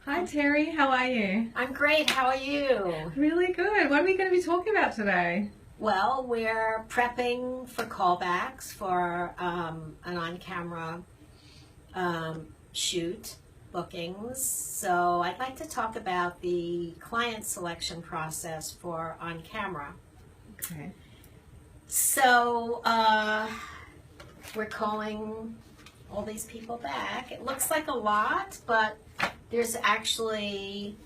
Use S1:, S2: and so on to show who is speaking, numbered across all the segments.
S1: Hi Terry, how are you?
S2: I'm great. How are you?
S1: Really good. What are we going to be talking about today?
S2: Well, we're prepping for callbacks for an on-camera shoot bookings. So I'd like to talk about the client selection process for on-camera.
S1: Okay.
S2: So we're calling all these people back. It looks like a lot, but there's actually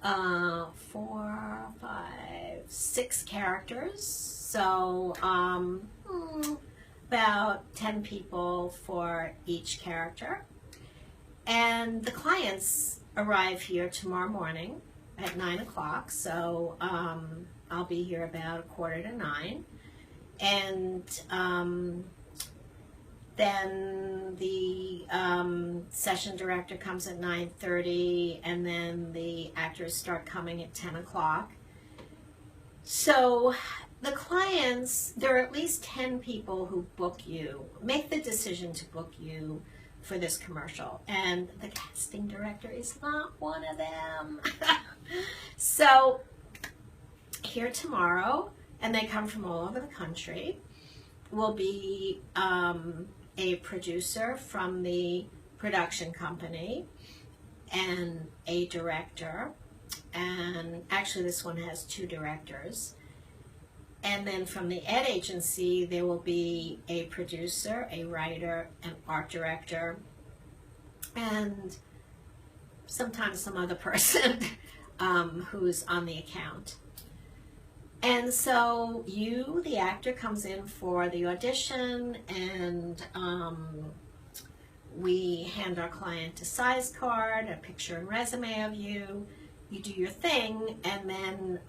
S2: 4, 5, 6 characters. So about 10 people for each character. And the clients arrive here tomorrow morning at 9 o'clock. So I'll be here about 8:45. And then the session director comes at 9:30, and then the actors start coming at 10 o'clock. So the clients, there are at least 10 people who book you, make the decision to book you for this commercial, and the casting director is not one of them. So here tomorrow, and they come from all over the country, will be a producer from the production company and a director, and actually this one has 2 directors. And then from the ad agency there will be a producer, a writer, an art director, and sometimes some other person who's on the account. And so you, the actor, comes in for the audition, and we hand our client a size card, a picture and resume of you. You do your thing, and then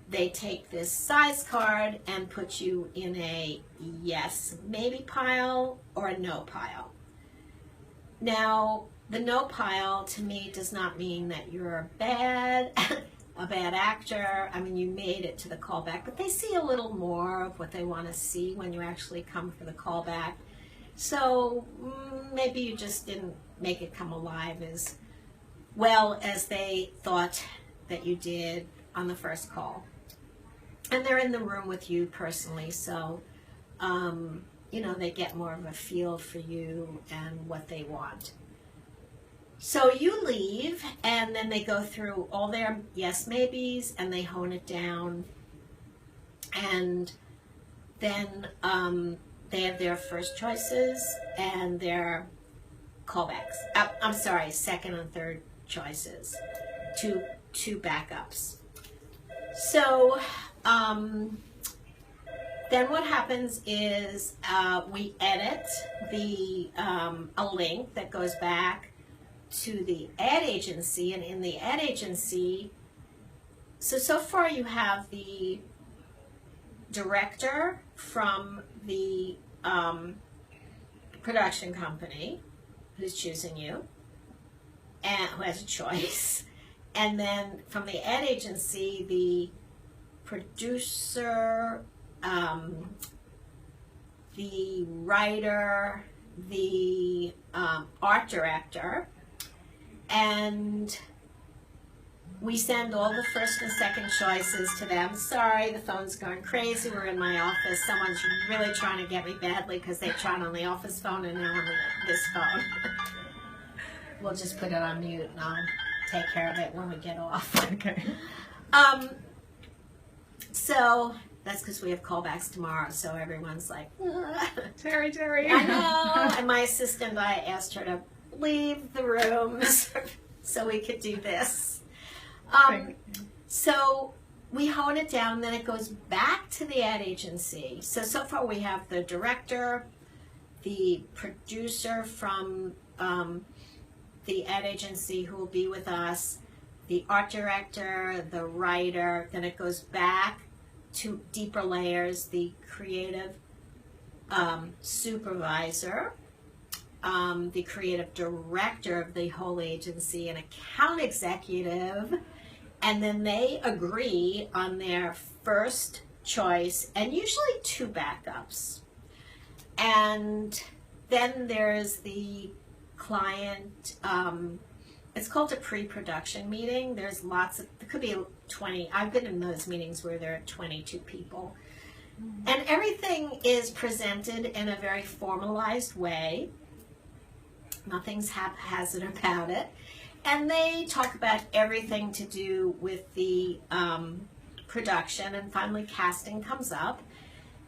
S2: they take this size card and put you in a yes, maybe pile or a no pile. Now, the no pile to me does not mean that you're bad. A bad actor. I mean, you made it to the callback, but they see a little more of what they want to see when you actually come for the callback. So maybe you just didn't make it come alive as well as they thought that you did on the first call. And they're in the room with you personally, so you know, they get more of a feel for you and what they want. So you leave, and then they go through all their yes maybes, and they hone it down, and then they have their first choices and their callbacks. I'm sorry, second and third choices, two backups. So then what happens is we edit a link that goes back to the ad agency, and in the ad agency, so far you have the director from the production company who's choosing you and who has a choice, and then from the ad agency, the producer, the writer, the art director. And we send all the first and second choices to them. Sorry, the phone's going crazy. We're in my office. Someone's really trying to get me badly because they tried on the office phone and now on this phone. We'll just put it on mute and I'll take care of it when we get off.
S1: Okay.
S2: So that's because we have callbacks tomorrow, so everyone's like,
S1: Terry.
S2: I know. And my assistant, I asked her to leave the room so we could do this. So we hone it down, then it goes back to the ad agency. So far we have the director, the producer from the ad agency who will be with us, the art director, the writer, then it goes back to deeper layers, the creative supervisor, the creative director of the whole agency, an account executive, and then they agree on their first choice and usually 2 backups. And then there's the client it's called a pre-production meeting. There's lots of, it could be 20. I've been in those meetings where there are 22 people. And everything is presented in a very formalized way. Nothing's haphazard about it. And they talk about everything to do with the production, and finally casting comes up.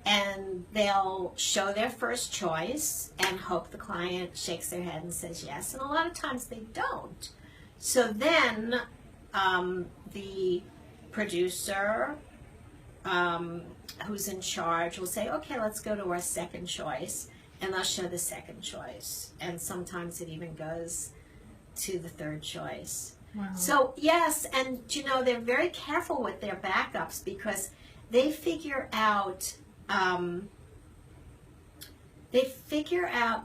S2: And they'll show their first choice and hope the client shakes their head and says yes. And a lot of times they don't. So then the producer who's in charge will say, okay, let's go to our second choice. And they'll show the second choice. And sometimes it even goes to the third choice.
S1: Wow.
S2: So yes, and you know, they're very careful with their backups because they figure out,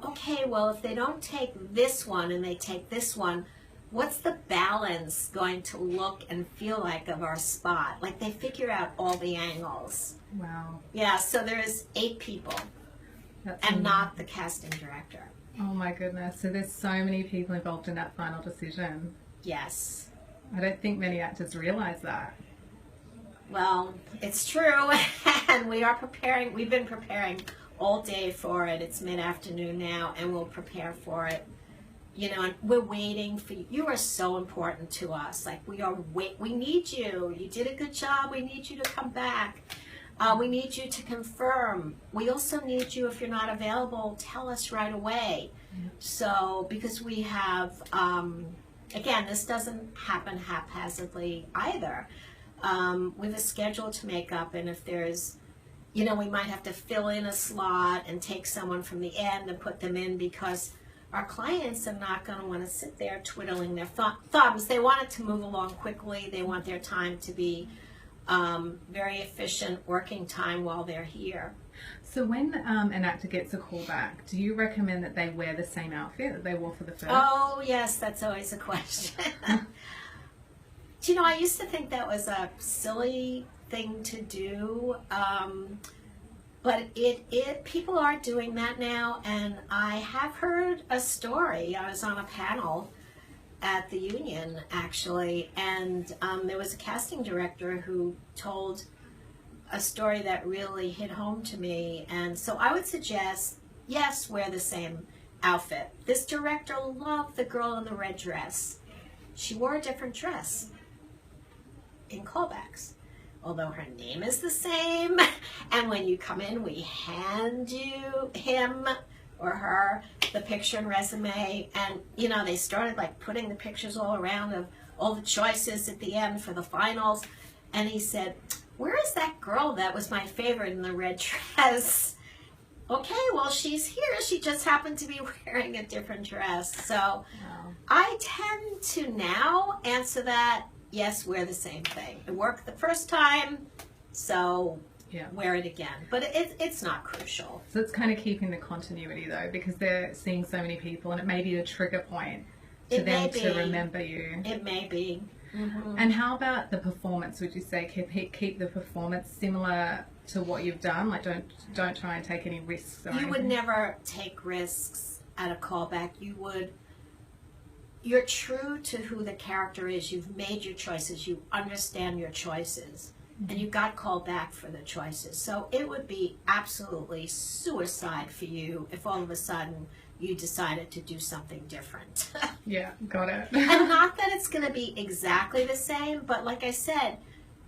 S2: okay, well, if they don't take this one and they take this one, what's the balance going to look and feel like of our spot? Like they figure out all the angles.
S1: Wow.
S2: Yeah, so there's 8 people and not the casting director.
S1: Oh my goodness. So there's so many people involved in that final decision.
S2: Yes.
S1: I don't think many actors realize that.
S2: Well, it's true, and we are preparing. We've been preparing all day for it. It's mid-afternoon now, and we'll prepare for it. You know, and we're waiting for you. You are so important to us. Like we need you. You did a good job. We need you to come back. We need you to confirm. We also need you, if you're not available, tell us right away. Yeah. So, because we have, again, this doesn't happen haphazardly either. We have a schedule to make up, and if there's, you know, we might have to fill in a slot and take someone from the end and put them in because our clients are not going to want to sit there twiddling their thumbs. They want it to move along quickly. They want their time to be very efficient working time while they're here.
S1: So when an actor gets a call back, do you recommend that they wear the same outfit that they wore for the first?
S2: Oh, yes, that's always a question. Do you know, I used to think that was a silly thing to do, but people are doing that now, and I have heard a story. I was on a panel at the union, actually, and there was a casting director who told a story that really hit home to me, and so I would suggest, yes, wear the same outfit. This director loved the girl in the red dress. She wore a different dress in callbacks, although her name is the same, and when you come in, we hand you him or her the picture and resume, and you know, they started like putting the pictures all around of all the choices at the end for the finals, and he said, where is that girl that was my favorite in the red dress? Okay, well, she's here. She just happened to be wearing a different dress. So wow. I tend to now answer that, yes, wear the same thing. It worked the first time, so yeah, wear it again. But it's not crucial.
S1: So it's kind of keeping the continuity, though, because they're seeing so many people, and it may be a trigger point to them to remember you.
S2: It may be. Mm-hmm.
S1: And how about the performance? Would you say keep the performance similar to what you've done? Like don't try and take any risks.
S2: You would never take risks at a callback. You're true to who the character is. You've made your choices. You understand your choices. Mm-hmm. And you got called back for the choices. So it would be absolutely suicide for you if all of a sudden you decided to do something different.
S1: Yeah, got it.
S2: And not that it's going to be exactly the same, but like I said,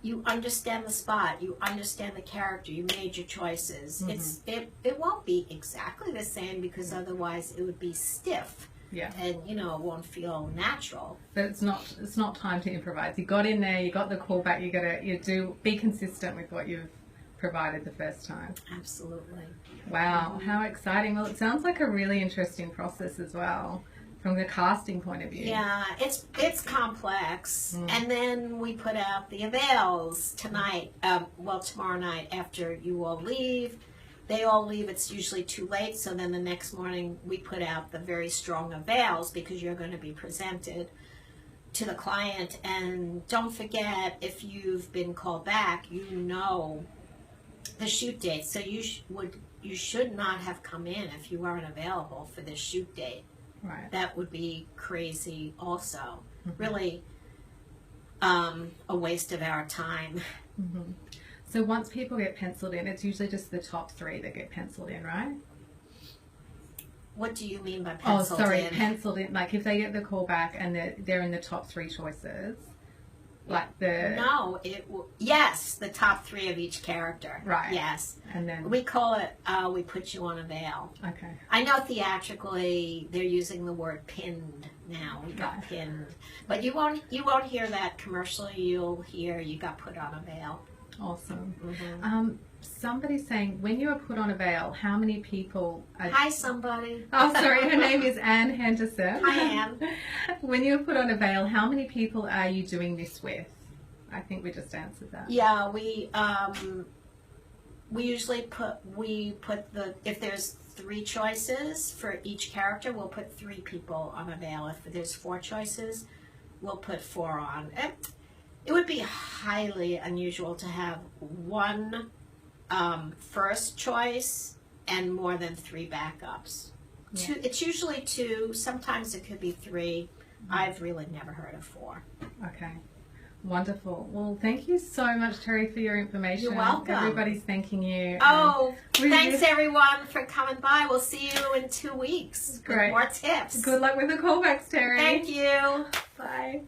S2: you understand the spot, you understand the character, you made your choices. Mm-hmm. It won't be exactly the same because otherwise it would be stiff.
S1: Yeah.
S2: And you know, it won't feel natural.
S1: But it's not time to improvise. You got in there, you got the callback, be consistent with what you've provided the first time.
S2: Absolutely.
S1: Wow, how exciting. Well, it sounds like a really interesting process as well from the casting point of view.
S2: Yeah, it's complex. And then we put out the avails tonight, tomorrow night after you all leave. They all leave, it's usually too late, so then the next morning we put out the very strong avails because you're going to be presented to the client. And don't forget, if you've been called back, you know the shoot date. So you should not have come in if you weren't available for the shoot date.
S1: Right.
S2: That would be crazy also.
S1: Mm-hmm.
S2: Really a waste of our time.
S1: Mm-hmm. So once people get penciled in, it's usually just the top 3 that get penciled in, right?
S2: What do you mean by penciled in?
S1: Penciled in. Like if they get the callback and they're in the top 3 choices, like the...
S2: No, yes, the top 3 of each character.
S1: Right.
S2: Yes.
S1: And then...
S2: We call it, we put you on a veil.
S1: Okay.
S2: I know theatrically they're using the word pinned now. We got
S1: Right.
S2: pinned. But you won't hear that commercially. You'll hear you got put on a veil.
S1: Awesome.
S2: Mm-hmm.
S1: Somebody's saying, when you are put on a veil, how many people are...
S2: Hi, somebody.
S1: Oh, sorry, her name is Anne Henderson.
S2: Hi, Anne.
S1: When you are put on a veil, how many people are you doing this with? I think we just answered that.
S2: Yeah, we usually put if there's 3 choices for each character, we'll put 3 people on a veil. If there's 4 choices, we'll put 4 on. It would be highly unusual to have 1 first choice and more than 3 backups.
S1: Yeah.
S2: It's usually 2. Sometimes it could be 3. I've really never heard of 4.
S1: Okay. Wonderful. Well, thank you so much, Terry, for your information.
S2: You're welcome.
S1: Everybody's thanking you.
S2: Oh,
S1: We
S2: thanks
S1: really-
S2: everyone for coming by. We'll see you in 2 weeks.
S1: Great.
S2: With more tips.
S1: Good luck with the callbacks, Terry.
S2: Thank you.
S1: Bye.